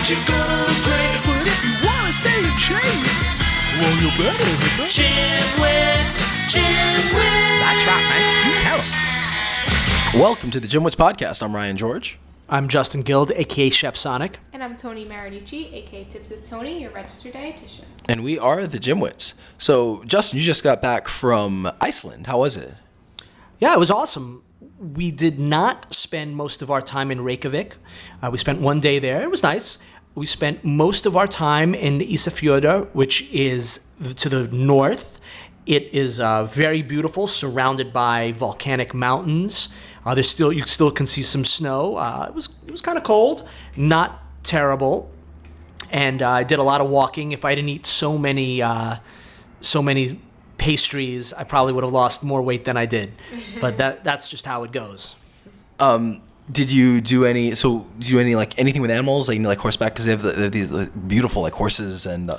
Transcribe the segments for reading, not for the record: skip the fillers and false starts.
you're gonna look great. But if you wanna stay in shape, well, you better hit the GymWits. That's right, man. Tell 'em. Welcome to the GymWits podcast. I'm Ryan George. I'm Justin Guild, a.k.a. Chef Sonic. And I'm Tony Marinucci, a.k.a. Tips with Tony, your registered dietitian. And we are the GymWits. So, Justin, you just got back from Iceland. How was it? Yeah, it was awesome. We did not spend most of our time in Reykjavik. We spent one day there. It was nice. We spent most of our time in Ísafjörður, which is to the north. It is very beautiful, surrounded by volcanic mountains. You still can see some snow. It was kind of cold, not terrible, and I did a lot of walking. If I didn't eat so many pastries, I probably would have lost more weight than I did. But that's just how it goes. Did you do anything with animals, like horseback? Because they have these beautiful horses and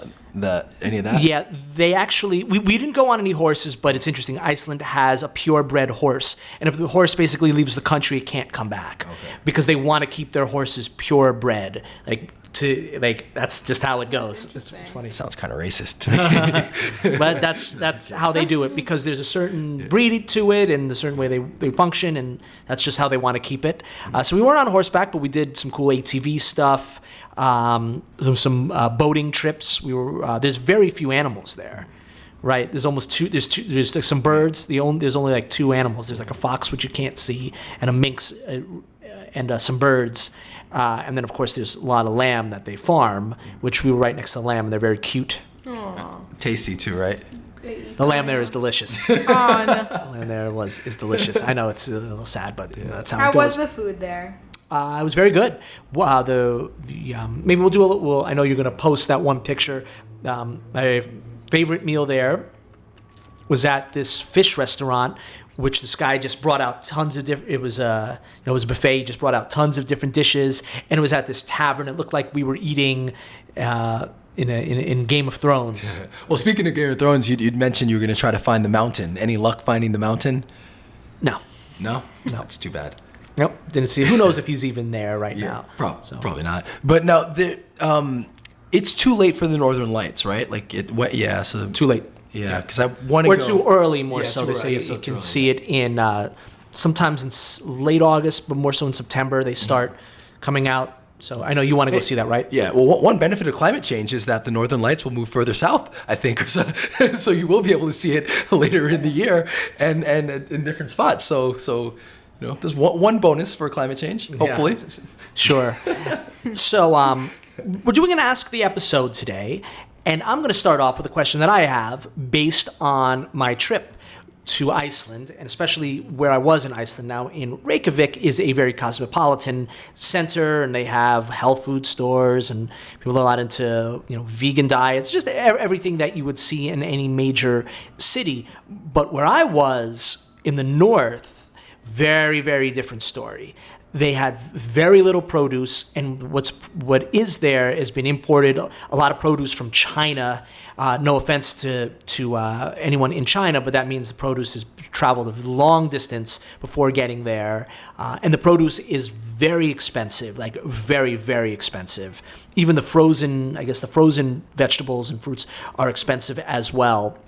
any of that? Yeah, they actually, we didn't go on any horses, but it's interesting. Iceland has a purebred horse. And if the horse basically leaves the country, it can't come back. Okay. Because they want to keep their horses purebred. That's just how it goes. It's funny. Sounds kind of racist to me. But that's how they do it, because there's a certain breed to it and the certain way they function, and that's just how they want to keep it. So we weren't on horseback, but we did some cool ATV stuff, some boating trips. There's very few animals there, right? There's there's some birds. There's only like two animals. There's like a fox, which you can't see, and a minx, and some birds. And then, of course, there's a lot of lamb that they farm, which we were right next to the lamb, and they're very cute. Aww. Tasty, too, right? The lamb there is delicious. Oh, no. The lamb there is delicious. I know it's a little sad, but that's how it goes. How was the food there? It was very good. Maybe we'll do a little. I know you're going to post that one picture. My favorite meal there was at this fish restaurant, which this guy just brought out tons of different. It was a buffet. He just brought out tons of different dishes, and it was at this tavern. It looked like we were eating in Game of Thrones. Yeah. Well, speaking of Game of Thrones, you'd mentioned you were going to try to find the mountain. Any luck finding the mountain? No. That's too bad. Nope, didn't see it. Who knows if he's even there right now? Probably not. But no, it's too late for the Northern Lights, right? So Too late. Yeah, because I want to go. Or too early, more Yeah, so. too They early. say you can see it in sometimes in late August, but more so in September. They start coming out. So I know you want to go see that, right? Yeah. Well, one benefit of climate change is that the Northern Lights will move further south, I think, so you will be able to see it later in the year and in different spots. So there's one bonus for climate change, hopefully. Yeah. Sure. So we're doing an Ask the Episode today. And I'm going to start off with a question that I have based on my trip to Iceland, and especially where I was in Iceland. Now, in Reykjavik is a very cosmopolitan center, and they have health food stores, and people are a lot into vegan diets, just everything that you would see in any major city. But where I was in the north, very, very different story. They had very little produce, and what is there has been imported. A lot of produce from China. No offense to anyone in China, but that means the produce has traveled a long distance before getting there, and the produce is very expensive, like very, very expensive. Even the frozen vegetables and fruits are expensive as well.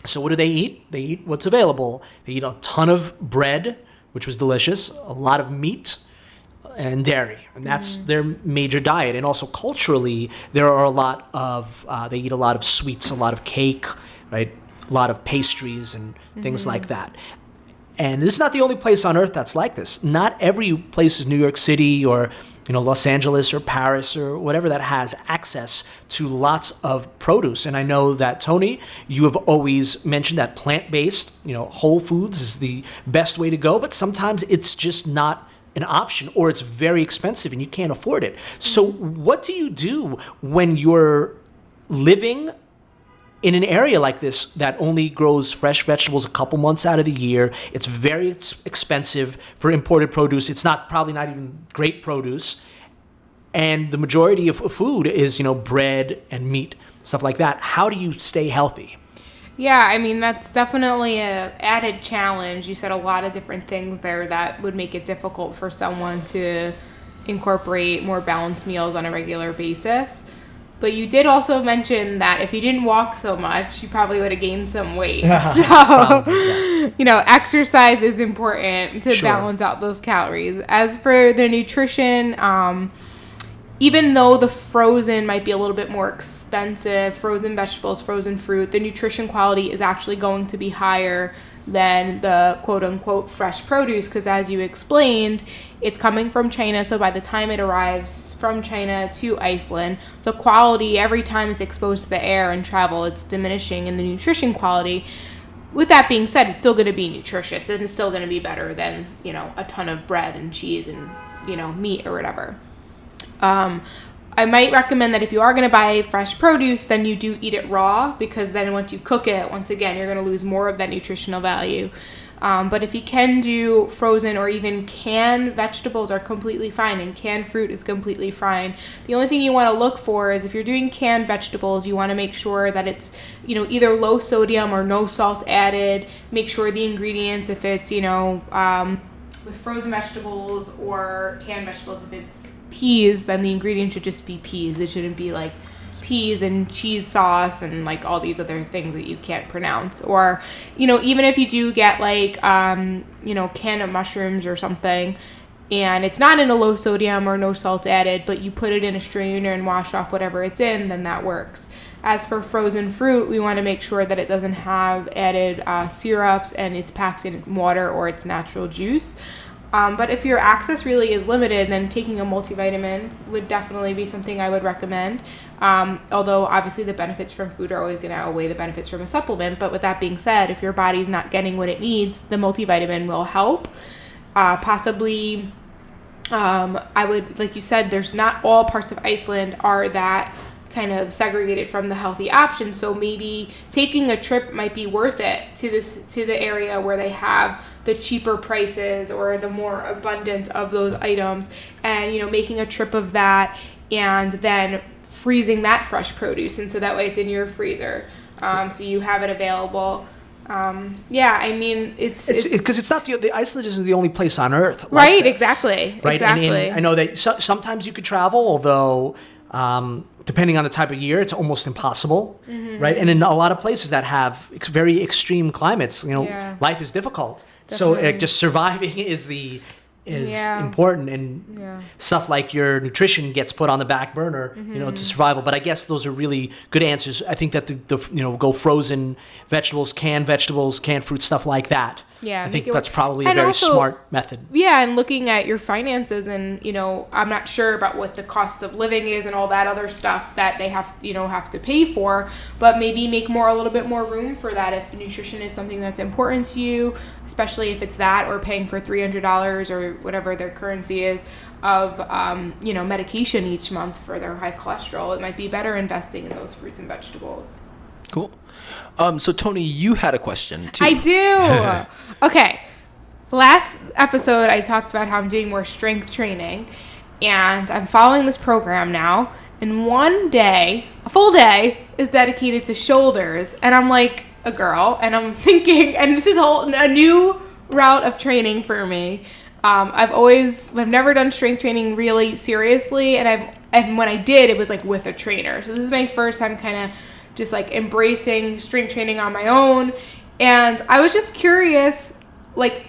So what do they eat? They eat what's available. They eat a ton of bread, which was delicious, a lot of meat, and dairy, and that's their major diet. And also culturally, there are they eat a lot of sweets, a lot of cake, right? A lot of pastries and things like that. And this is not the only place on earth that's like this. Not every place is New York City or Los Angeles or Paris or whatever that has access to lots of produce. And I know that, Tony, you have always mentioned that plant-based, whole foods is the best way to go, but sometimes it's just not an option, or it's very expensive and you can't afford it. So what do you do when you're living in an area like this that only grows fresh vegetables a couple months out of the year? It's very expensive for imported produce. It's probably not even great produce. And the majority of food is, bread and meat, stuff like that. How do you stay healthy? Yeah, I mean, that's definitely a added challenge. You said a lot of different things there that would make it difficult for someone to incorporate more balanced meals on a regular basis. But you did also mention that if you didn't walk so much, you probably would have gained some weight. Exercise is important to balance out those calories. As for the nutrition, even though the frozen might be a little bit more expensive, frozen vegetables, frozen fruit, the nutrition quality is actually going to be higher than the quote-unquote fresh produce, because as you explained, it's coming from China, so by the time it arrives from China to Iceland, the quality, every time it's exposed to the air and travel, it's diminishing in the nutrition quality. With that being said, it's still going to be nutritious, and it's still going to be better than, a ton of bread and cheese and, meat or whatever. I might recommend that if you are going to buy fresh produce, then you do eat it raw, because then once you cook it, once again, you're going to lose more of that nutritional value. But if you can do frozen or even canned vegetables are completely fine, and canned fruit is completely fine. The only thing you want to look for is if you're doing canned vegetables, you want to make sure that it's, either low sodium or no salt added. Make sure the ingredients, if it's, with frozen vegetables or canned vegetables, if it's peas, then the ingredient should just be peas. It shouldn't be like peas and cheese sauce and like all these other things that you can't pronounce. Or, even if you do get like, can of mushrooms or something, and it's not in a low sodium or no salt added, but you put it in a strainer and wash off whatever it's in, then that works. As for frozen fruit, we want to make sure that it doesn't have added syrups and it's packed in water or it's natural juice. But if your access really is limited, then taking a multivitamin would definitely be something I would recommend. Although obviously the benefits from food are always going to outweigh the benefits from a supplement. But with that being said, if your body's not getting what it needs, the multivitamin will help. Possibly, I would, like you said, there's not all parts of Iceland are that kind of segregated from the healthy options, so maybe taking a trip might be worth it to the area where they have the cheaper prices or the more abundant of those items, and making a trip of that and then freezing that fresh produce, and so that way it's in your freezer, so you have it available. It's because it's not the Iceland isn't the only place on Earth, like right? this, exactly. Right, and I know that sometimes you could travel, although depending on the type of year, it's almost impossible, right? And in a lot of places that have very extreme climates, life is difficult. Definitely. So just surviving is important, and stuff like your nutrition gets put on the back burner, to survival. But I guess those are really good answers. I think that the go frozen vegetables, canned fruit, stuff like that. Yeah, I think that's probably a very smart method. Yeah, and looking at your finances, and I'm not sure about what the cost of living is and all that other stuff that they have to pay for, but maybe make a little bit more room for that if nutrition is something that's important to you, especially if it's that or paying for $300 or whatever their currency is of medication each month for their high cholesterol. It might be better investing in those fruits and vegetables. Cool. So Tony, you had a question too. I do. Okay. Last episode, I talked about how I'm doing more strength training, and I'm following this program now. And one day, a full day, is dedicated to shoulders, and I'm like a girl, and I'm thinking, and this is a new route of training for me. I've never done strength training really seriously, and when I did, it was like with a trainer. So this is my first time kind of just like embracing strength training on my own. And I was just curious, like,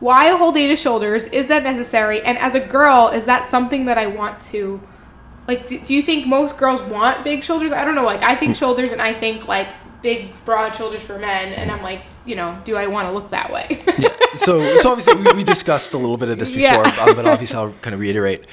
why a whole day to shoulders? Is that necessary? And as a girl, is that something that I want to, like, do you think most girls want big shoulders? I don't know. Like, I think shoulders, and I think like big, broad shoulders for men. And I'm like, do I want to look that way? Yeah. So obviously we discussed a little bit of this before, but obviously I'll kind of reiterate.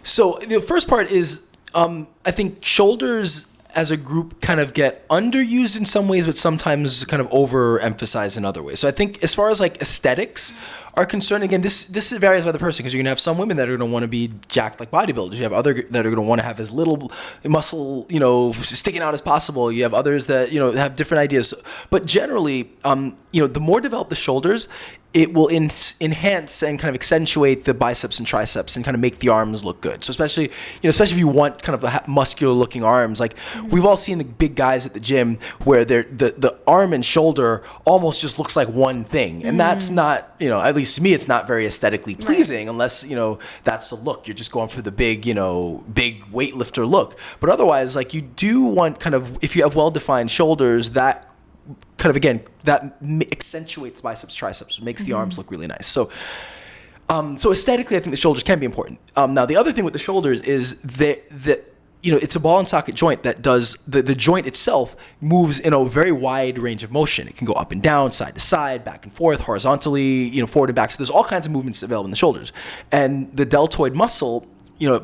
So the first part is, I think shoulders as a group kind of get underused in some ways, but sometimes kind of overemphasized in other ways. So I think as far as like aesthetics are concerned, again, this varies by the person, because you're going to have some women that are going to want to be jacked like bodybuilders. You have other that are going to want to have as little muscle, sticking out as possible. You have others that, have different ideas. But generally, the more developed the shoulders, it will enhance and kind of accentuate the biceps and triceps and kind of make the arms look good. So especially if you want kind of muscular looking arms, like we've all seen the big guys at the gym where the arm and shoulder almost just looks like one thing. And that's not, at least to me, it's not very aesthetically pleasing unless, that's the look. You're just going for the big, big weightlifter look. But otherwise, like you do want kind of, if you have well-defined shoulders, that kind of, again, that accentuates biceps, triceps, makes the arms look really nice. So aesthetically, I think the shoulders can be important. Now, the other thing with the shoulders is that it's a ball and socket joint that does, the joint itself moves in a very wide range of motion. It can go up and down, side to side, back and forth, horizontally, forward and back. So there's all kinds of movements available in the shoulders. And the deltoid muscle,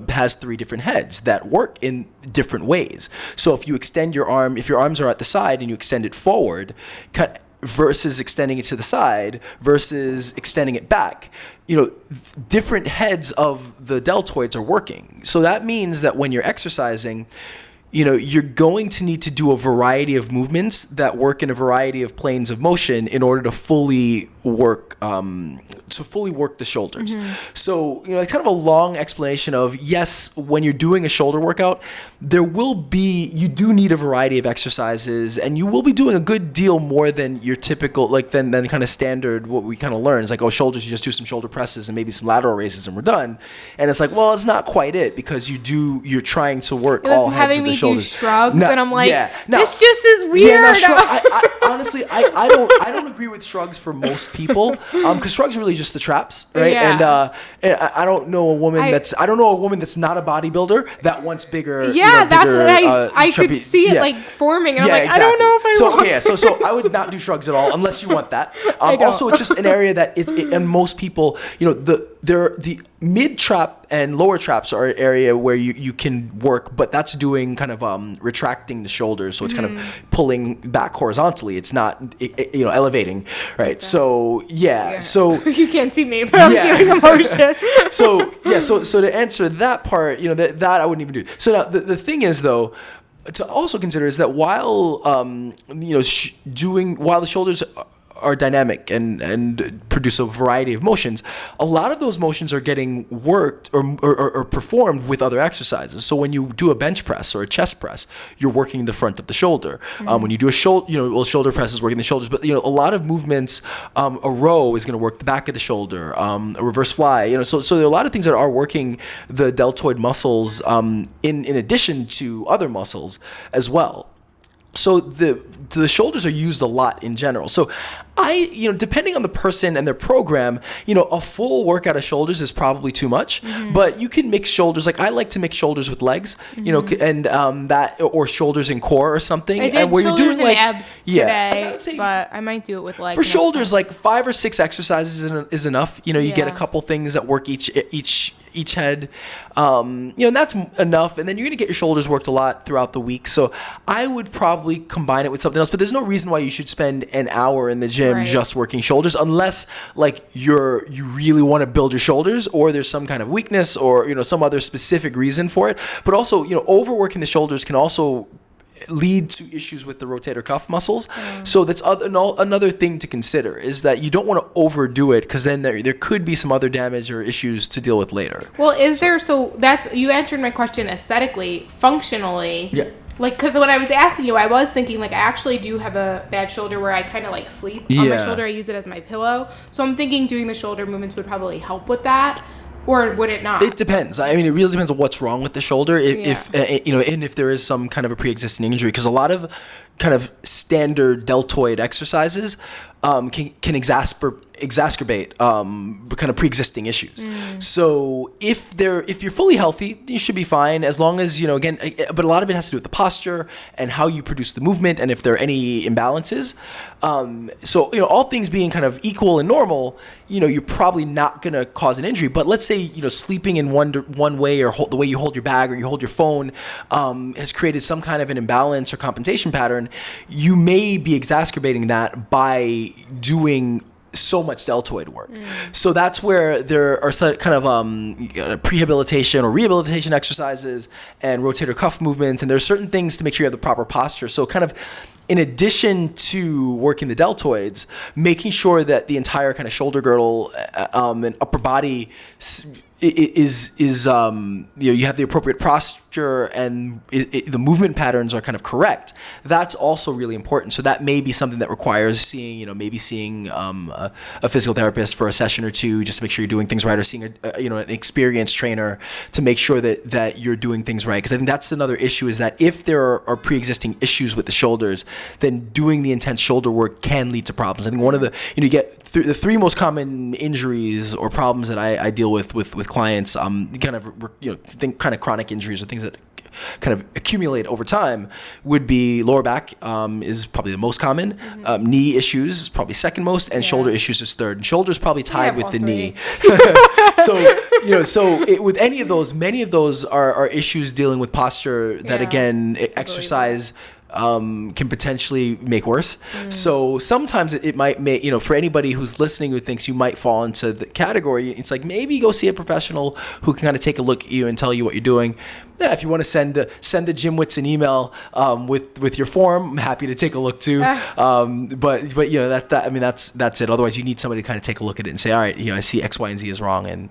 has 3 different heads that work in different ways. So if you extend your arm, if your arms are at the side and you extend it forward, versus extending it to the side versus extending it back, different heads of the deltoids are working. So that means that when you're exercising, you're going to need to do a variety of movements that work in a variety of planes of motion in order to fully work the shoulders. So, it's kind of a long explanation of, yes, when you're doing a shoulder workout, you do need a variety of exercises, and you will be doing a good deal more than your typical, than kind of standard, what we kind of learn is like, shoulders, you just do some shoulder presses and maybe some lateral raises and we're done. And it's like, well, it's not quite it, because you're trying to work all heads of the shoulders. Do shrugs, and I'm like, no, this just is weird. Yeah, I honestly, I don't agree with shrugs for most people, because shrugs are really just the traps, right? Yeah. And I don't know a woman that's not a bodybuilder that wants bigger. Yeah, that's what I could see it forming, and I'm like, exactly. I don't know if I want. So I would not do shrugs at all unless you want that. Also, it's just an area that and most people, the mid trap and lower traps are an area where you can work, but that's doing kind of retracting the shoulders, so it's kind of pulling back horizontally. It's not elevating, right? Okay. So so you can't see me, but I'm doing the motion. So to answer that part, that I wouldn't even do. So now the thing is, though, to also consider is that while while the shoulders are dynamic and produce a variety of motions, a lot of those motions are getting worked or performed with other exercises. So when you do a bench press or a chest press, you're working the front of the shoulder. When you do a shoulder press is working the shoulders, but a lot of movements, a row is going to work the back of the shoulder, a reverse fly, so there are a lot of things that are working the deltoid muscles in addition to other muscles as well. So the shoulders are used a lot in general. So depending on the person and their program, a full workout of shoulders is probably too much, but you can mix shoulders. Like I like to mix shoulders with legs, and that, or shoulders and core or something. I did and where shoulders you're doing and abs today, say, but I might do it with legs. For shoulders, like 5 or 6 exercises is enough. You get a couple things that work each head, and that's enough. And then you're going to get your shoulders worked a lot throughout the week. So I would probably combine it with something else, but there's no reason why you should spend an hour in the gym just working shoulders, unless you really want to build your shoulders, or there's some kind of weakness, or some other specific reason for it. But also, overworking the shoulders can also lead to issues with the rotator cuff muscles. So that's another thing to consider, is that you don't want to overdo it, because then there could be some other damage or issues to deal with later. Well, that's, you answered my question aesthetically, functionally. Yeah. Because when I was asking you, I was thinking, I actually do have a bad shoulder where I kind of sleep on my shoulder. I use it as my pillow. So I'm thinking doing the shoulder movements would probably help with that. Or would it not? It depends. I mean, it really depends on what's wrong with the shoulder. And if there is some kind of a pre-existing injury, because a lot of kind of standard deltoid exercises can exacerbate kind of pre-existing issues. So if you're fully healthy, you should be fine, as long as again. But a lot of it has to do with the posture and how you produce the movement, and if there are any imbalances. So all things being kind of equal and normal, you're probably not going to cause an injury. But let's say sleeping in one way, or the way you hold your bag or you hold your phone has created some kind of an imbalance or compensation pattern. You may be exacerbating that by doing so much deltoid work. So that's where there are some kind of prehabilitation or rehabilitation exercises and rotator cuff movements, and there's certain things to make sure you have the proper posture. So kind of in addition to working the deltoids, making sure that the entire kind of shoulder girdle and upper body is you have the appropriate posture and the movement patterns are kind of correct. That's also really important. So that may be something that requires seeing a physical therapist for a session or two, just to make sure you're doing things right, or seeing an experienced trainer to make sure that you're doing things right. Because I think that's another issue, is that if there are pre-existing issues with the shoulders, then doing the intense shoulder work can lead to problems. I think one of the you get the three most common injuries or problems that I deal with clients, kind of chronic injuries or things that kind of accumulate over time, would be lower back is probably the most common, knee issues is probably second most, and shoulder issues is third. And shoulder's probably tied with the knee. With any of those, many of those are issues dealing with posture that again exercise can potentially make worse. So sometimes it might make, for anybody who's listening who thinks you might fall into the category, it's like maybe go see a professional who can kind of take a look at you and tell you what you're doing. Yeah, if you want to send the GymWits an email with your form, I'm happy to take a look too. But that's it. Otherwise, you need somebody to kind of take a look at it and say, all right, I see X, Y, and Z is wrong, and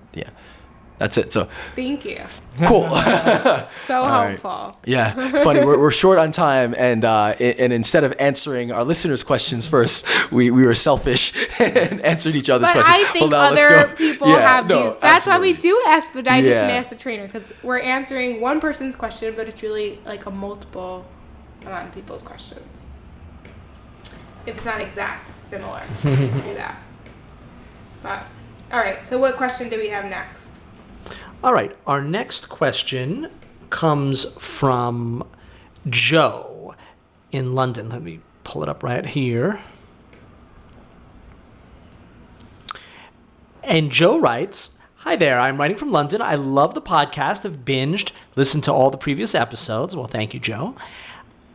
that's it. So thank you. Cool. So helpful. Right. Yeah, it's funny. We're short on time, and instead of answering our listeners' questions first, we were selfish and answered each other's questions. I think other people have these. That's why we do ask the dietitian, ask the trainer, because we're answering one person's question, but it's really like a multiple amount of people's questions. If it's not exact, it's similar to that. But all right. So what question do we have next? All right, our next question comes from Joe in London. Let me pull it up right here. And Joe writes, "Hi there, I'm writing from London. I love the podcast. I've binged, listened to all the previous episodes." Well, thank you, Joe.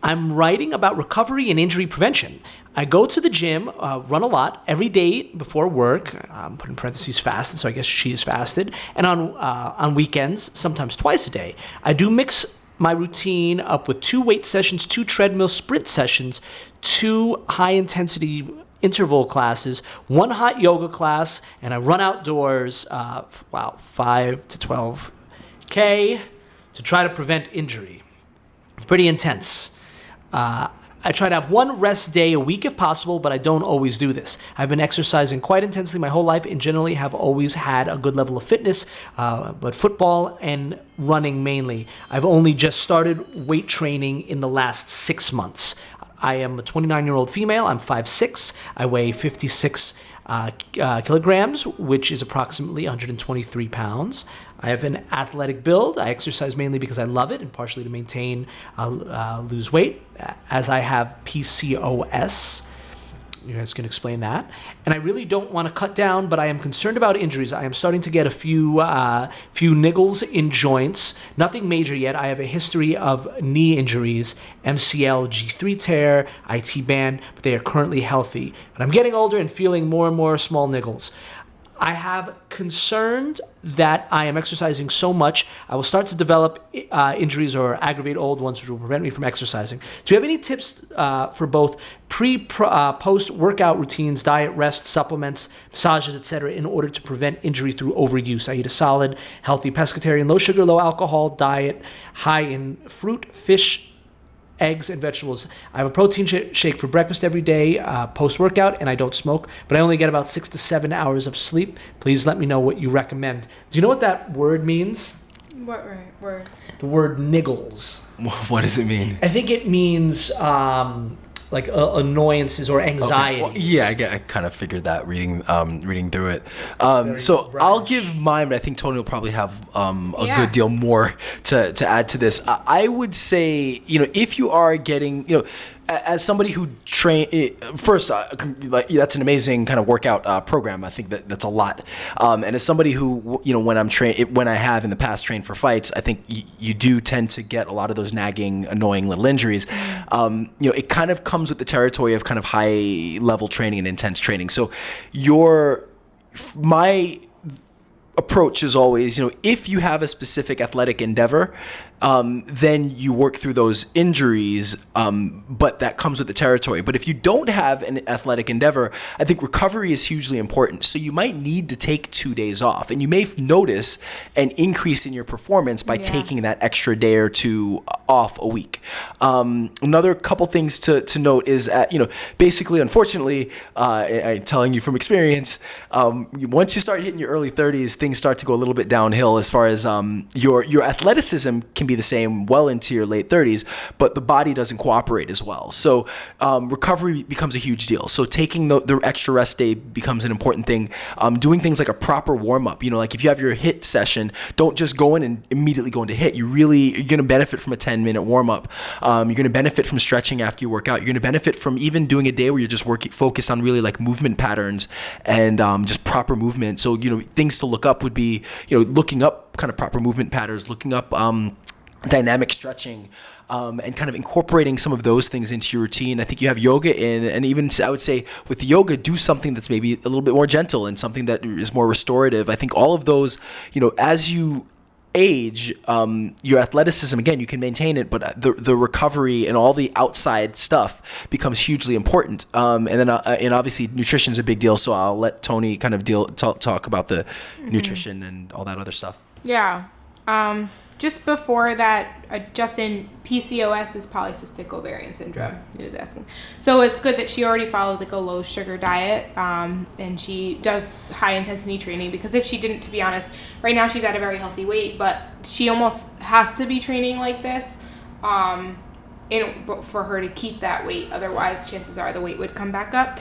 "I'm writing about recovery and injury prevention. I go to the gym, run a lot every day before work. Put in parentheses fasted, so I guess she is fasted. And on weekends, sometimes twice a day. I do mix my routine up with 2 weight sessions, 2 treadmill sprint sessions, 2 high-intensity interval classes, 1 hot yoga class, and I run outdoors, 5 to 12K to try to prevent injury. It's pretty intense. I try to have 1 rest day a week if possible, but I don't always do this. I've been exercising quite intensely my whole life and generally have always had a good level of fitness, but football and running mainly. I've only just started weight training in the last 6 months. I am a 29-year-old female. I'm 5'6". I weigh 56 kilograms, which is approximately 123 pounds. I have an athletic build. I exercise mainly because I love it and partially to maintain, lose weight, as I have PCOS. You guys can explain that. And I really don't want to cut down, but I am concerned about injuries. I am starting to get a few niggles in joints. Nothing major yet. I have a history of knee injuries, MCL, G3 tear, IT band, but they are currently healthy. But I'm getting older and feeling more and more small niggles. I have concerned that I am exercising so much, I will start to develop injuries or aggravate old ones, which will prevent me from exercising. Do you have any tips for both post-workout routines, diet, rest, supplements, massages, etc., in order to prevent injury through overuse? I eat a solid, healthy pescatarian, low sugar, low alcohol diet, high in fruit, fish, eggs, and vegetables. I have a protein shake for breakfast every day post-workout, and I don't smoke, but I only get about 6 to 7 hours of sleep. Please let me know what you recommend. Do you know what that word means? What word? The word niggles. What does it mean? I think it means like annoyances or anxieties. Okay. Well, yeah, I kind of figured that reading through it. So brash. I'll give mine, but I think Tony will probably have a good deal more to add to this. I would say, if you are getting, as somebody who first, that's an amazing kind of workout program. I think that's a lot. And as somebody who, when I have in the past trained for fights, I think you do tend to get a lot of those nagging, annoying little injuries. It kind of comes with the territory of kind of high level training and intense training. So my approach is always, if you have a specific athletic endeavor, then you work through those injuries, but that comes with the territory. But if you don't have an athletic endeavor, I think recovery is hugely important. So you might need to take 2 days off, and you may notice an increase in your performance by taking that extra day or two off a week. Another couple things to note is, basically, unfortunately, I'm telling you from experience, once you start hitting your early 30s, things start to go a little bit downhill as far as your athleticism can be the same well into your late 30s, but the body doesn't cooperate as well. So recovery becomes a huge deal. So taking the extra rest day becomes an important thing. Doing things like a proper warm-up. Like if you have your HIIT session, don't just go in and immediately go into HIIT. You're going to benefit from a 10-minute warm-up. You're going to benefit from stretching after you work out. You're going to benefit from even doing a day where you're just focused on really like movement patterns and just proper movement. So, things to look up would be, looking up kind of proper movement patterns, looking up dynamic stretching, and kind of incorporating some of those things into your routine. I think you have yoga in, and even I would say with yoga, do something that's maybe a little bit more gentle and something that is more restorative. I think all of those, as you age, your athleticism, again, you can maintain it, but the recovery and all the outside stuff becomes hugely important. And then and obviously nutrition is a big deal. So I'll let Tony kind of talk about the nutrition and all that other stuff. Yeah. Just before that, Justin, PCOS is polycystic ovarian syndrome, he was asking. So it's good that she already follows like a low sugar diet, and she does high intensity training, because if she didn't, to be honest, right now she's at a very healthy weight, but she almost has to be training like this for her to keep that weight. Otherwise, chances are the weight would come back up.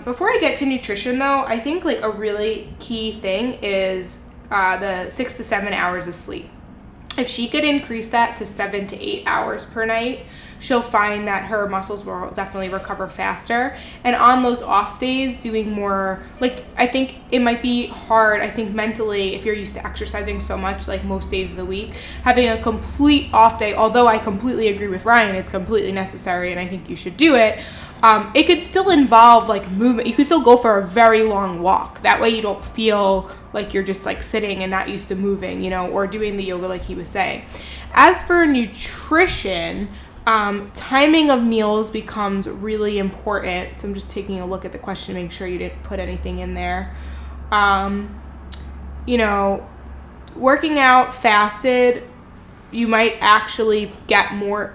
Before I get to nutrition though, I think like a really key thing is the 6 to 7 hours of sleep. If she could increase that to 7 to 8 hours per night, she'll find that her muscles will definitely recover faster. And on those off days, doing more, like, I think it might be hard, I think mentally, if you're used to exercising so much, like most days of the week, having a complete off day, although I completely agree with Ryan, it's completely necessary and I think you should do it. It could still involve like movement. You could still go for a very long walk. That way you don't feel like you're just like sitting and not used to moving, or doing the yoga like he was saying. As for nutrition, timing of meals becomes really important. So I'm just taking a look at the question to make sure you didn't put anything in there. Working out fasted, you might actually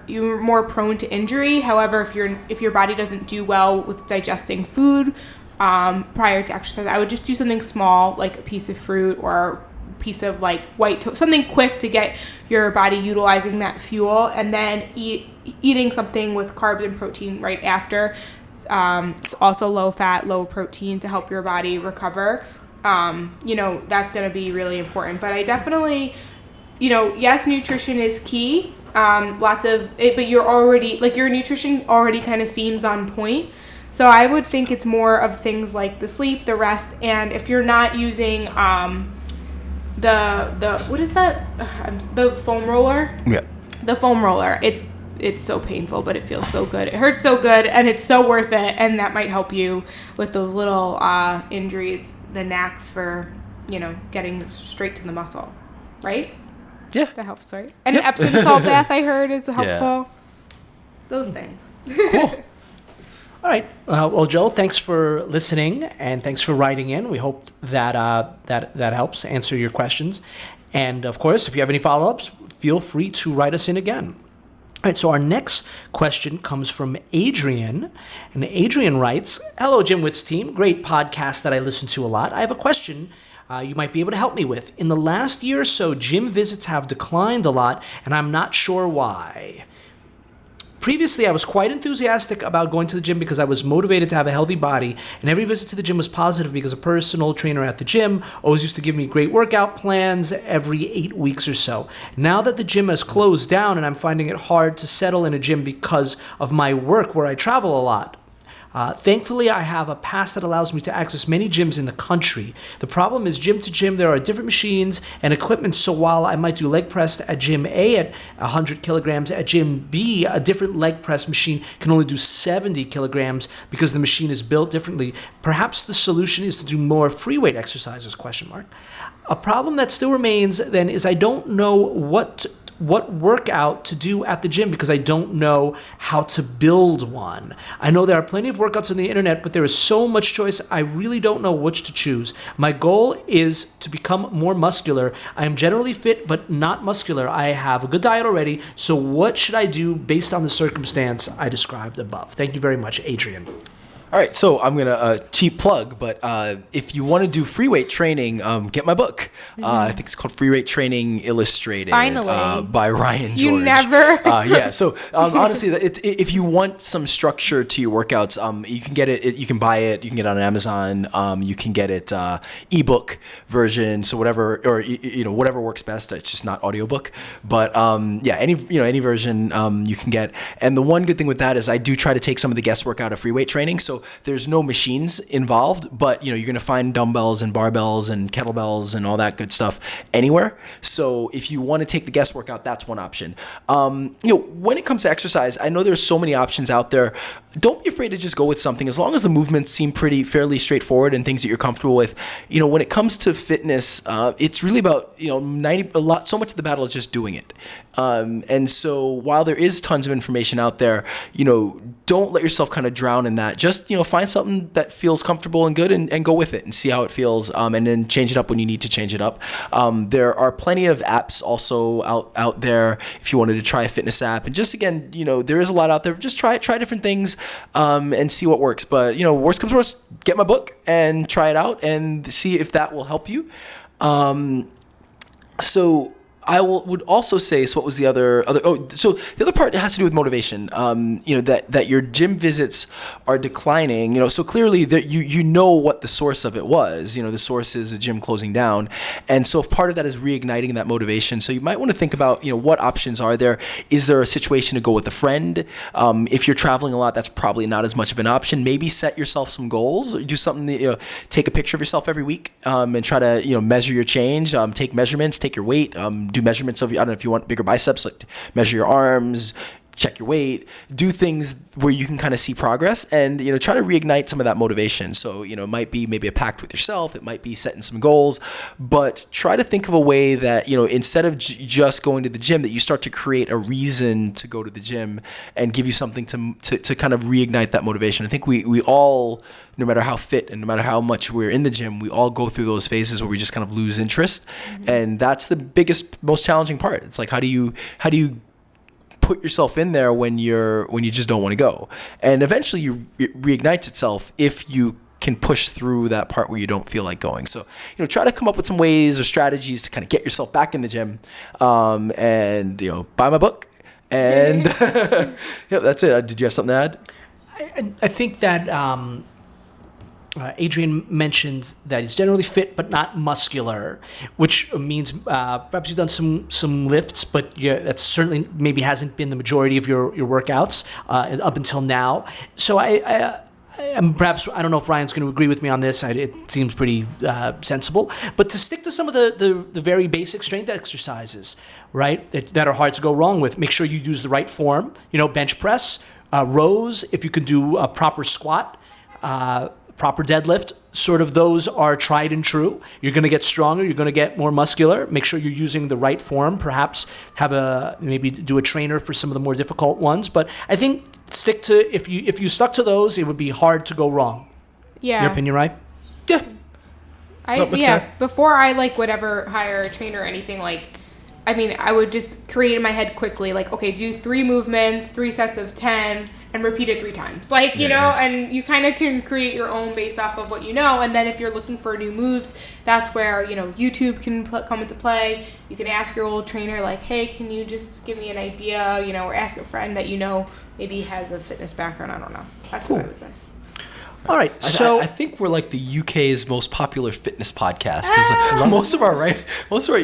you're more prone to injury. However, if your body doesn't do well with digesting food prior to exercise, I would just do something small, like a piece of fruit or a piece of like white toast, something quick to get your body utilizing that fuel, and then eating something with carbs and protein right after. It's also low fat, low protein to help your body recover. That's going to be really important. But I definitely, yes, nutrition is key. But you're already, like, your nutrition already kind of seems on point. So I would think it's more of things like the sleep, the rest, and if you're not using what is that? The foam roller? Yeah. The foam roller. It's so painful, but it feels so good. It hurts so good, and it's so worth it, and that might help you with those little injuries, the knacks for, getting straight to the muscle, right? Yeah. That helps, right? And an Epsom salt bath, I heard, is helpful. Yeah. Those things. Cool. All right. Well, Joe, thanks for listening, and thanks for writing in. We hope that that helps answer your questions. And, of course, if you have any follow-ups, feel free to write us in again. All right, so our next question comes from Adrian, and Adrian writes, "Hello, GymWits team. Great podcast that I listen to a lot. I have a question you might be able to help me with. In the last year or so, gym visits have declined a lot, and I'm not sure why." Previously, I was quite enthusiastic about going to the gym because I was motivated to have a healthy body, and every visit to the gym was positive because a personal trainer at the gym always used to give me great workout plans every 8 weeks or so. Now that the gym has closed down and I'm finding it hard to settle in a gym because of my work where I travel a lot. Thankfully, I have a pass that allows me to access many gyms in the country. The problem is gym to gym, there are different machines and equipment, so while I might do leg press at gym A at 100 kilograms, at gym B, a different leg press machine can only do 70 kilograms because the machine is built differently. Perhaps the solution is to do more free weight exercises, question mark. A problem that still remains then is I don't know what workout to do at the gym because I don't know how to build one. I know there are plenty of workouts on the internet, but there is so much choice, I really don't know which to choose. My goal is to become more muscular. I am generally fit, but not muscular. I have a good diet already, so what should I do based on the circumstance I described above? Thank you very much, Adrian. All right, so I'm gonna cheap plug, but if you want to do free weight training, get my book. I think it's called Free Weight Training Illustrated. Finally. By Ryan George. You never. Yeah. So honestly, if you want some structure to your workouts, you can get it. You can buy it. You can get it on Amazon. You can get it ebook version. So whatever, or whatever works best. It's just not audiobook. But yeah, any version you can get. And the one good thing with that is I do try to take some of the guesswork out of free weight training. So there's no machines involved, but you're going to find dumbbells and barbells and kettlebells and all that good stuff anywhere. So if you want to take the guesswork out, that's one option. When it comes to exercise, I know there's so many options out there. Don't be afraid to just go with something as long as the movements seem fairly straightforward and things that you're comfortable with. When it comes to fitness, it's really about so much of the battle is just doing it. And so while there is tons of information out there, don't let yourself kind of drown in that. Just find something that feels comfortable and good and go with it and see how it feels, and then change it up when you need to change it up. There are plenty of apps also out there if you wanted to try a fitness app. And just again, there is a lot out there. Just try different things and see what works. But worst comes to worst, get my book and try it out and see if that will help you. So I would also say, so what was the other? So the other part has to do with motivation. That your gym visits are declining. So clearly that you know what the source of it was. The source is a gym closing down, and so part of that is reigniting that motivation. So you might want to think about what options are there. Is there a situation to go with a friend? If you're traveling a lot, that's probably not as much of an option. Maybe set yourself some goals. Do something that, take a picture of yourself every week and try to measure your change. Take measurements. Take your weight. Do measurements of, I don't know if you want bigger biceps, like measure your arms, check your weight, do things where you can kind of see progress and, try to reignite some of that motivation. So, it might be maybe a pact with yourself. It might be setting some goals, but try to think of a way that, instead of just going to the gym, that you start to create a reason to go to the gym and give you something to kind of reignite that motivation. I think we all, no matter how fit and no matter how much we're in the gym, we all go through those phases where we just kind of lose interest. Mm-hmm. And that's the biggest, most challenging part. It's like, how do you put yourself in there when you just don't want to go? And eventually it reignites itself if you can push through that part where you don't feel like going. So, try to come up with some ways or strategies to kind of get yourself back in the gym, and, buy my book. And yeah, that's it. Did you have something to add? I think that Adrian mentioned that he's generally fit but not muscular, which means perhaps you've done some lifts, but that certainly maybe hasn't been the majority of your workouts up until now. So perhaps I don't know if Ryan's going to agree with me on this. It seems pretty sensible, but to stick to some of the very basic strength exercises, right, that are hard to go wrong with. Make sure you use the right form. Bench press, rows. If you can do a proper squat. Proper deadlift, sort of those are tried and true. You're going to get stronger. You're going to get more muscular. Make sure you're using the right form. Perhaps maybe do a trainer for some of the more difficult ones. But I think stick to, if you stuck to those, it would be hard to go wrong. Yeah. Your opinion, right? Yeah. Before I would ever hire a trainer or anything, I would just create in my head quickly, okay, do 3 movements, 3 sets of 10, and repeat it 3 times. Like, you know, and you kind of can create your own based off of what you know. And then if you're looking for new moves, that's where, you know, YouTube can come into play. You can ask your old trainer, like, hey, can you just give me an idea, you know, or ask a friend that you know maybe has a fitness background. I don't know. That's what I would say. All right, so I think we're like the UK's most popular fitness podcast because most of our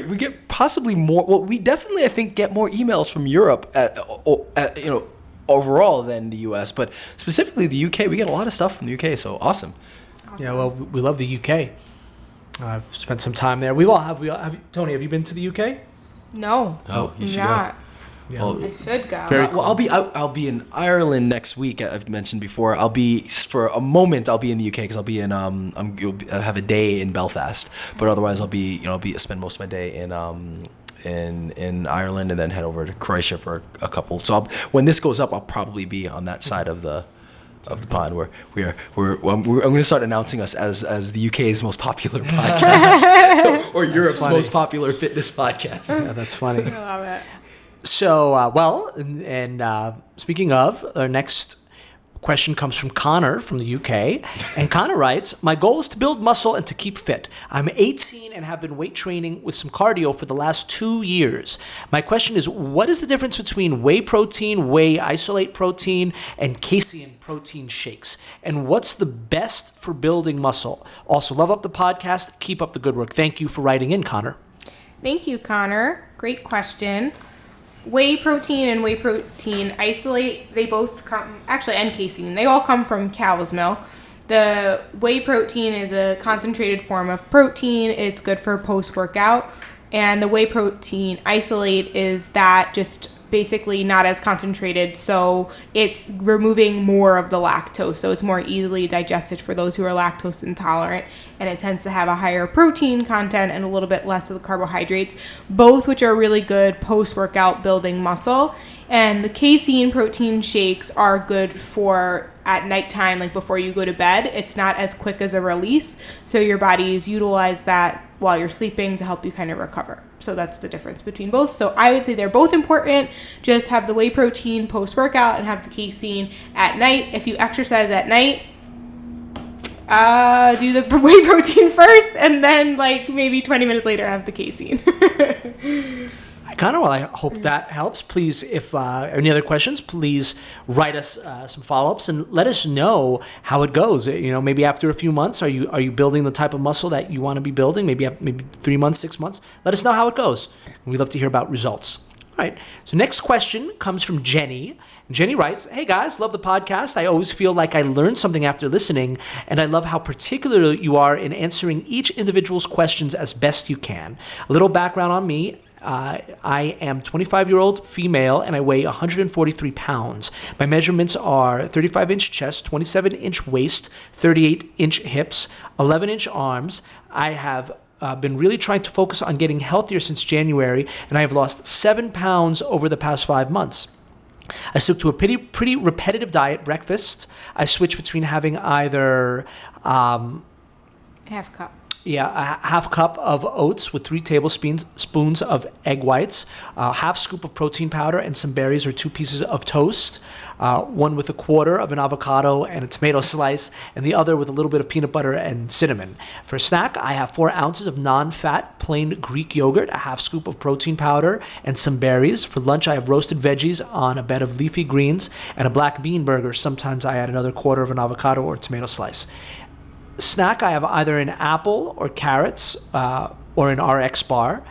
we get possibly more. Well, we definitely I think get more emails from Europe, you know, overall than the US, but specifically the UK, we get a lot of stuff from the UK. So awesome. Yeah, well, we love the UK. I've spent some time there. We all have. Tony, have you been to the UK? No. Oh, you should not. go. Yeah. Well, I should go. well, I'll be in Ireland next week. I've mentioned before. I'll be for a moment. I'll be in the UK because I'll be in I have a day in Belfast, but otherwise I'll be spend most of my day in Ireland and then head over to Croatia for a couple. So when this goes up, I'll probably be on that side of the pond where I'm going to start announcing us as the UK's most popular podcast or Europe's funny. most popular fitness podcast. Yeah, that's funny. I love it. So, speaking of, our next question comes from Connor from the UK. And Connor writes, my goal is to build muscle and to keep fit. I'm 18 and have been weight training with some cardio for the last 2 years. My question is, what is the difference between whey protein, whey isolate protein, and casein protein shakes? And what's the best for building muscle? Also, love up the podcast. Keep up the good work. Thank you for writing in, Connor. Thank you, Connor. Great question. Whey protein and whey protein isolate, they both come, actually, and casein, they all come from cow's milk. The whey protein is a concentrated form of protein. It's good for post-workout. And the whey protein isolate is that just basically not as concentrated, so it's removing more of the lactose, so it's more easily digested for those who are lactose intolerant, and it tends to have a higher protein content and a little bit less of the carbohydrates, both which are really good post-workout building muscle. And the casein protein shakes are good for at nighttime, like before you go to bed. It's not as quick as a release, so your bodies utilize that while you're sleeping to help you kind of recover. So that's the difference between both. So I would say they're both important. Just have the whey protein post-workout and have the casein at night. If you exercise at night, do the whey protein first, and then like maybe 20 minutes later have the casein. Connor, well, I hope that helps. Please, if any other questions, please write us some follow-ups and let us know how it goes. You know, maybe after a few months, are you building the type of muscle that you want to be building? Maybe 3 months, 6 months. Let us know how it goes. We'd love to hear about results. All right. So next question comes from Jenny. Jenny writes, hey guys, love the podcast. I always feel like I learned something after listening, and I love how particular you are in answering each individual's questions as best you can. A little background on me. I am 25-year-old female, and I weigh 143 pounds. My measurements are 35-inch chest, 27-inch waist, 38-inch hips, 11-inch arms. I have been really trying to focus on getting healthier since January, and I have lost 7 pounds over the past 5 months. I stuck to a pretty repetitive diet. Breakfast, I switch between having either Half cup. Yeah, a half cup of oats with 3 tablespoons of egg whites, a half scoop of protein powder, and some berries or 2 pieces of toast, one with a quarter of an avocado and a tomato slice, and the other with a little bit of peanut butter and cinnamon. For a snack, I have 4 ounces of non-fat plain Greek yogurt, a half scoop of protein powder, and some berries. For lunch, I have roasted veggies on a bed of leafy greens and a black bean burger. Sometimes I add another quarter of an avocado or tomato slice. Snack, I have either an apple or carrots or an RX bar.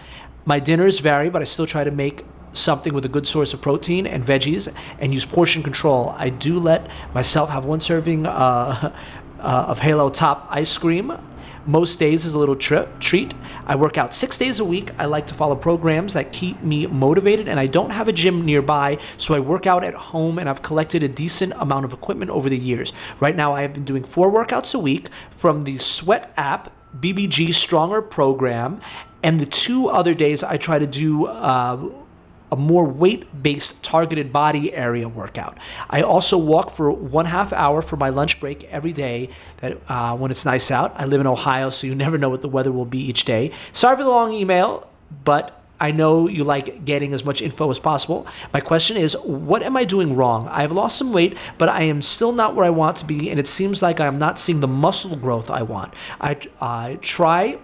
My dinners vary, but I still try to make something with a good source of protein and veggies and use portion control. I do let myself have 1 serving of Halo Top ice cream. Most days is a little treat. I work out 6 days a week. I like to follow programs that keep me motivated, and I don't have a gym nearby, so I work out at home, and I've collected a decent amount of equipment over the years. Right now, I have been doing 4 workouts a week from the Sweat app, BBG Stronger program, and the 2 other days I try to do a more weight-based targeted body area workout. I also walk for 1/2 hour for my lunch break every day when it's nice out. I live in Ohio, so you never know what the weather will be each day. Sorry for the long email, but I know you like getting as much info as possible. My question is, what am I doing wrong? I have lost some weight, but I am still not where I want to be, and it seems like I'm not seeing the muscle growth I want. I try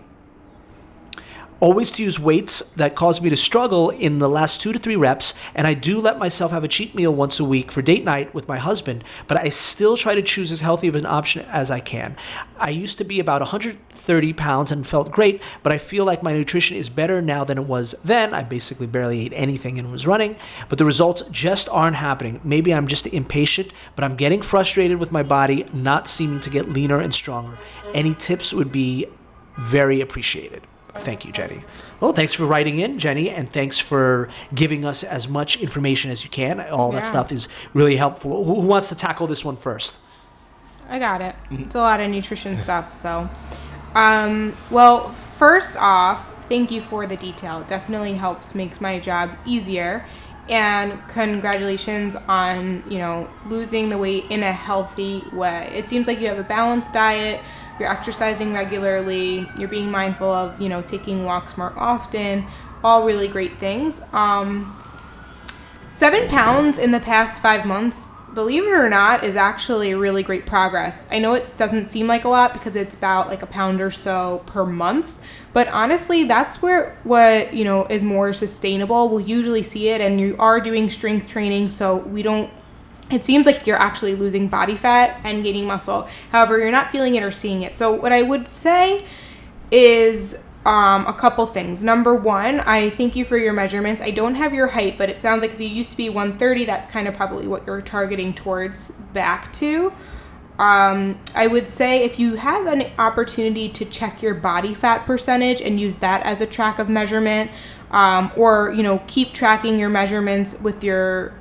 always to use weights that cause me to struggle in the last 2 to 3 reps, and I do let myself have a cheat meal once a week for date night with my husband, but I still try to choose as healthy of an option as I can. I used to be about 130 pounds and felt great, but I feel like my nutrition is better now than it was then. I basically barely ate anything and was running, but the results just aren't happening. Maybe I'm just impatient, but I'm getting frustrated with my body not seeming to get leaner and stronger. Any tips would be very appreciated. Thank you, Jenny. Well, thanks for writing in, Jenny, and thanks for giving us as much information as you can. All that stuff is really helpful. Who wants to tackle this one first? I got it. It's a lot of nutrition stuff. So, well, first off, thank you for the detail. It definitely helps, makes my job easier. And congratulations on, losing the weight in a healthy way. It seems like you have a balanced diet, you're exercising regularly, you're being mindful of, taking walks more often, all really great things. 7 pounds in the past 5 months, believe it or not, is actually really great progress. I know it doesn't seem like a lot because it's about like a pound or so per month, but honestly, that's what is more sustainable. We'll usually see it, and you are doing strength training, so it seems like you're actually losing body fat and gaining muscle. However, you're not feeling it or seeing it. So what I would say is a couple things. Number one, I thank you for your measurements. I don't have your height, but it sounds like if you used to be 130, that's kind of probably what you're targeting towards back to. I would say if you have an opportunity to check your body fat percentage and use that as a track of measurement, or keep tracking your measurements with your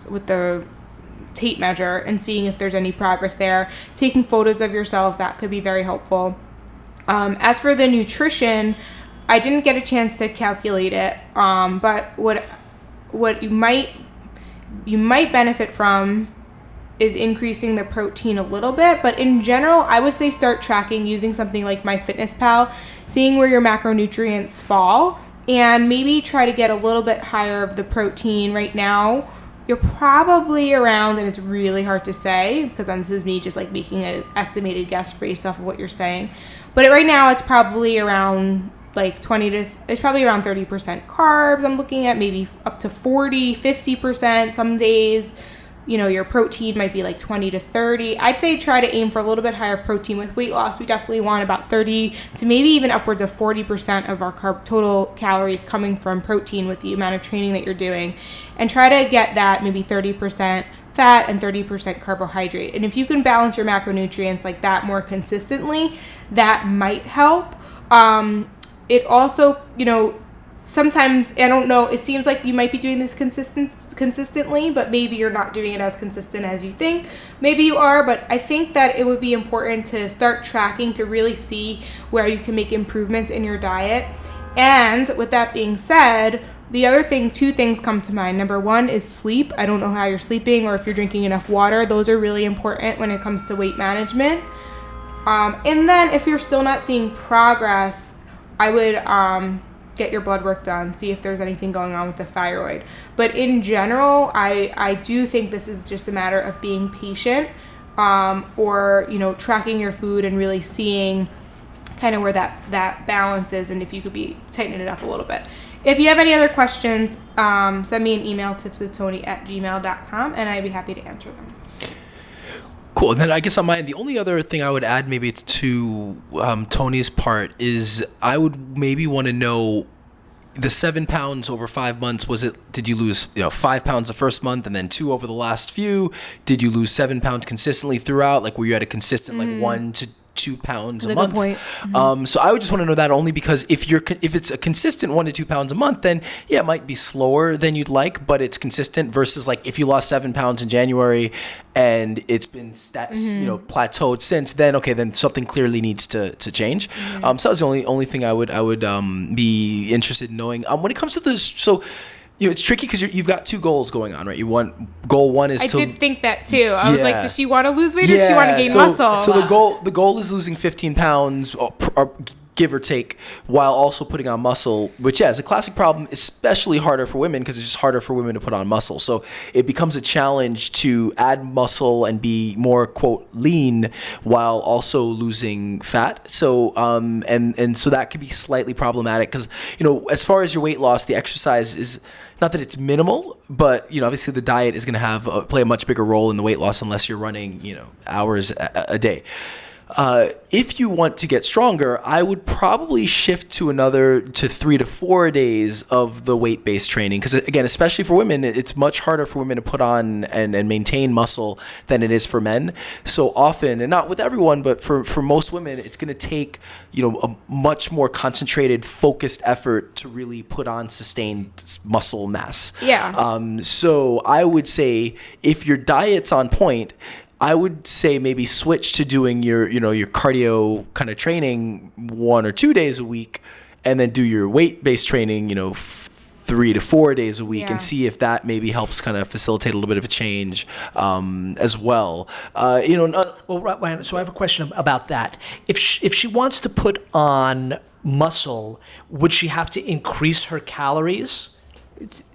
with the tape measure and seeing if there's any progress there. Taking photos of yourself, that could be very helpful. As for the nutrition, I didn't get a chance to calculate it, but what you might benefit from is increasing the protein a little bit. But in general, I would say start tracking using something like MyFitnessPal, seeing where your macronutrients fall, and maybe try to get a little bit higher of the protein. Right now, you're probably around, and it's really hard to say because this is me just like making an estimated guess based off of what you're saying. But right now it's probably around like it's probably around 30% carbs. I'm looking at maybe up to 40, 50% some days. Your protein might be like 20 to 30. I'd say try to aim for a little bit higher protein. With weight loss, we definitely want about 30 to maybe even upwards of 40% of our total calories coming from protein with the amount of training that you're doing. And try to get that maybe 30% fat and 30% carbohydrate. And if you can balance your macronutrients like that more consistently, that might help. It also, sometimes, I don't know, it seems like you might be doing this consistently, but maybe you're not doing it as consistent as you think. Maybe you are, but I think that it would be important to start tracking to really see where you can make improvements in your diet. And with that being said, the other thing, 2 things come to mind. Number one is sleep. I don't know how you're sleeping or if you're drinking enough water. Those are really important when it comes to weight management. And then if you're still not seeing progress, I would get your blood work done, see if there's anything going on with the thyroid. But in general, I do think this is just a matter of being patient, or tracking your food and really seeing kind of where that balance is, and if you could be tightening it up a little bit. If you have any other questions, send me an email, tipswithtony@gmail.com, and I'd be happy to answer them. Cool. And then I guess on my end, the only other thing I would add maybe to Tony's part is I would maybe want to know the 7 pounds over 5 months. Did you lose 5 pounds the first month and then 2 over the last few? Did you lose 7 pounds consistently throughout? Like, were you at a consistent 1 to 2 pounds a month? Good point. So I would just want to know that only because if it's a consistent 1 to 2 pounds a month, then yeah, it might be slower than you'd like, but it's consistent versus like if you lost 7 pounds in January and it's been plateaued since then, okay, then something clearly needs to change. So that's the only thing I would be interested in knowing. When it comes to this, so it's tricky because you've got 2 goals going on, right? Goal one is I did think that too. I was like, does she want to lose weight or does she want to gain muscle? So the goal is losing 15 pounds or give or take, while also putting on muscle, which is a classic problem, especially harder for women because it's just harder for women to put on muscle. So it becomes a challenge to add muscle and be more, quote, lean while also losing fat. So and so that could be slightly problematic because, as far as your weight loss, the exercise is not that it's minimal, but obviously the diet is going to play a much bigger role in the weight loss unless you're running hours a day. If you want to get stronger, I would probably shift to 3 to 4 days of the weight-based training. Because again, especially for women, it's much harder for women to put on and maintain muscle than it is for men. So often, and not with everyone, but for most women, it's going to take, a much more concentrated, focused effort to really put on sustained muscle mass. Yeah. So I would say if your diet's on point, I would say maybe switch to doing your cardio kind of training 1 or 2 days a week, and then do your weight-based training, 3 to 4 days a week, and see if that maybe helps kind of facilitate a little bit of a change as well. Well, Ryan, so I have a question about that. If she wants to put on muscle, would she have to increase her calories?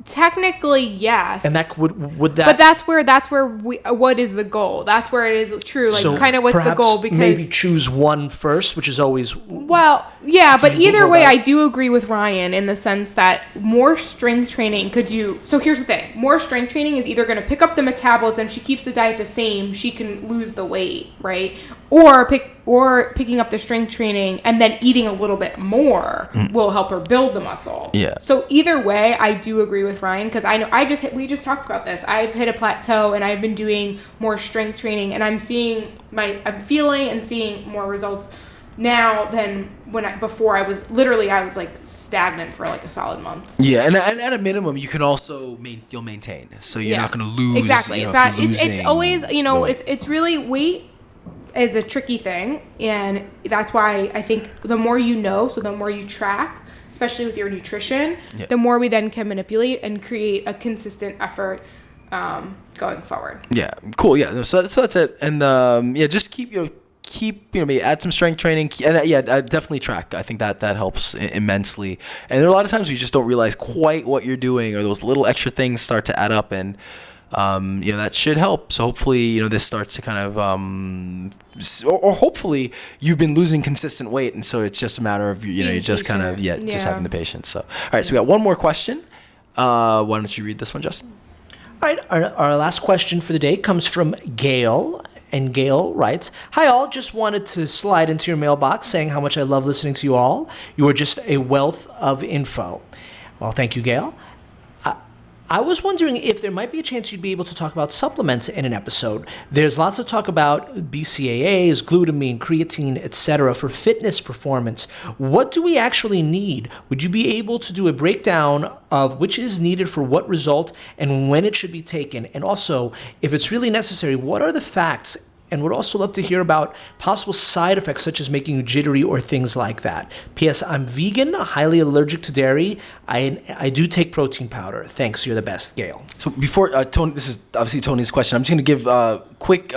Technically, yes. And that would that. But that's where what is the goal? That's where it is true. Like, so kind of what's the goal? Because maybe choose one first, which is always. Well, yeah, but either way, I do agree with Ryan in the sense that more strength training could do. So here's the thing: more strength training is either going to pick up the metabolism. She keeps the diet the same. She can lose the weight, right? Or picking up the strength training and then eating a little bit more will help her build the muscle. Yeah. So either way, I do agree with Ryan because I know we just talked about this. I've hit a plateau and I've been doing more strength training and I'm feeling and seeing more results now than before I was like stagnant for like a solid month. Yeah, and at a minimum, you can also you'll maintain, so you're not going to lose. Exactly. It's always it's really weight is a tricky thing, and that's why I think the more so the more you track, especially with your nutrition, the more we then can manipulate and create a consistent effort going forward. Yeah, cool. Yeah, so that's it, and just keep maybe add some strength training, and definitely track. I think that helps immensely. And there are a lot of times where you just don't realize quite what you're doing, or those little extra things start to add up, and that should help. So hopefully, this starts to kind of, or hopefully you've been losing consistent weight, and so it's just a matter of you're just kind of just having the patience. So all right, so we got one more question. Why don't you read this one, Justin? All right, our last question for the day comes from Gail. And Gail writes, "Hi all, just wanted to slide into your mailbox saying how much I love listening to you all. You are just a wealth of info." Well, thank you, Gail. I was wondering if there might be a chance you'd be able to talk about supplements in an episode. There's lots of talk about BCAAs, glutamine, creatine, etc. for fitness performance. What do we actually need? Would you be able to do a breakdown of which is needed for what result and when it should be taken? And also, if it's really necessary, what are the facts? And would also love to hear about possible side effects such as making you jittery or things like that. P.S. I'm vegan, highly allergic to dairy. I do take protein powder. Thanks, you're the best, Gail. So before Tony, this is obviously Tony's question. I'm just going to give quick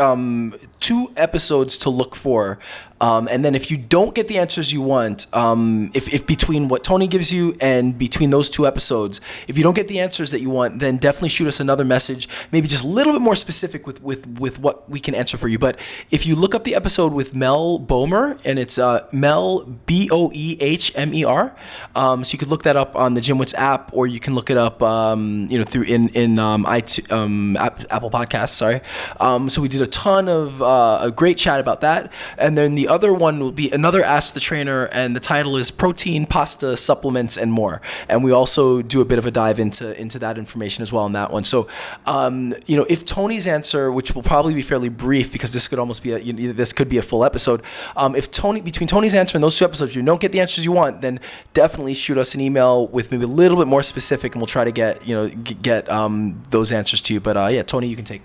2 episodes to look for. And then if you don't get the answers you want, if between what Tony gives you and between those 2 episodes, if you don't get the answers that you want, then definitely shoot us another message, maybe just a little bit more specific with what we can answer for you. But if you look up the episode with Mel Boehmer, and it's Mel Boehmer, so you could look that up on the GymWits app, or you can look it up through in iTunes, Apple Podcasts. Sorry. So we did a ton of a great chat about that, and then the other one will be another Ask the Trainer, and the title is Protein, Pasta, Supplements, and More. And we also do a bit of a dive into that information as well in that one. So, if Tony's answer, which will probably be fairly brief because this could almost be this could be a full episode. Between Tony's answer and those 2 episodes, if you don't get the answers you want, then definitely shoot us an email with maybe a little bit more specific, and we'll try to get those answers to you. But Tony, you can take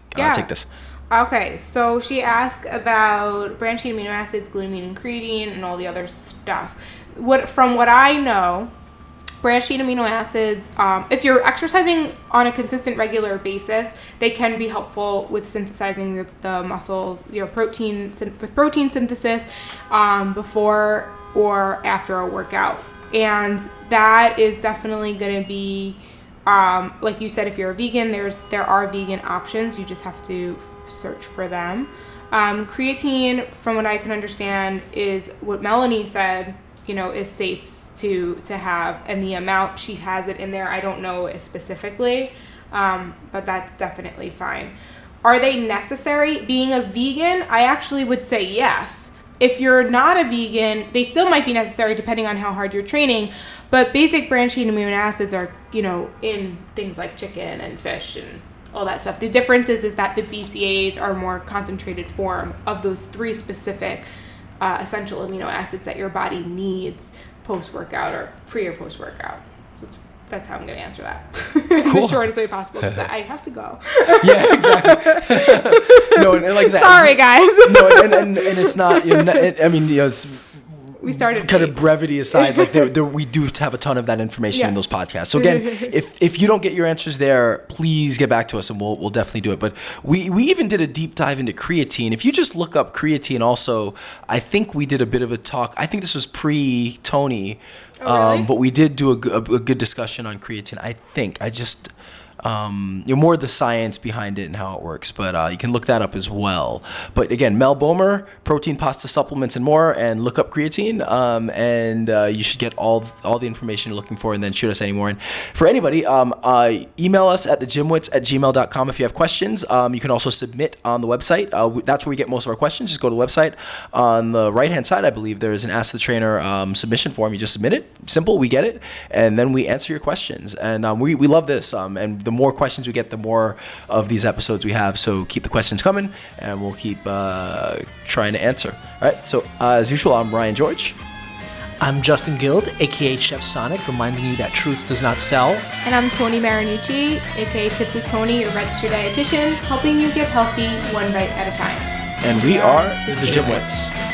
this. Okay, so she asked about branched-chain amino acids, glutamine and creatine, and all the other stuff. From what I know, Branched chain amino acids, if you're exercising on a consistent, regular basis, they can be helpful with synthesizing the muscles, protein synthesis before or after a workout. And that is definitely going to be, like you said, if you're a vegan, there are vegan options. You just have to search for them. Creatine, from what I can understand, is what Melanie said, is safe to have, and the amount she has it in there, I don't know specifically, but that's definitely fine. Are they necessary? Being a vegan, I actually would say yes. If you're not a vegan, they still might be necessary depending on how hard you're training, but basic branched chain amino acids are, in things like chicken and fish and all that stuff. The difference is that the BCAAs are more concentrated form of those 3 specific essential amino acids that your body needs post-workout or pre or post-workout. That's how I'm going to answer that. Cool. The shortest way possible, because I have to go. Yeah, exactly. No, and like that. Sorry, guys. No, and it's not. It's, we started kind late. of brevity aside, like we do have a ton of that information in those podcasts. So again, if you don't get your answers there, please get back to us and we'll definitely do it. But we even did a deep dive into creatine. If you just look up creatine, also, I think we did a bit of a talk. I think this was pre-Tony, really? but we did do a good discussion on creatine. I think more the science behind it and how it works, but you can look that up as well. But again, Mel Bomer, protein pasta supplements and more, and look up creatine, and you should get all the information you're looking for, and then shoot us any more. And for anybody, email us at thegymwits@gmail.com if you have questions. You can also submit on the website. That's where we get most of our questions. Just go to the website. On the right-hand side, I believe there is an Ask the Trainer submission form. You just submit it. Simple, we get it, and then we answer your questions. And we love this, and the more questions we get, the more of these episodes we have. So keep the questions coming, and we'll keep trying to answer. All right. So as usual, I'm Ryan George. I'm Justin Guild, aka Chef Sonic, reminding you that truth does not sell. And I'm Tony Marinucci, aka Tips with Tony, your registered dietitian, helping you get healthy one bite at a time. And we are the GymWits.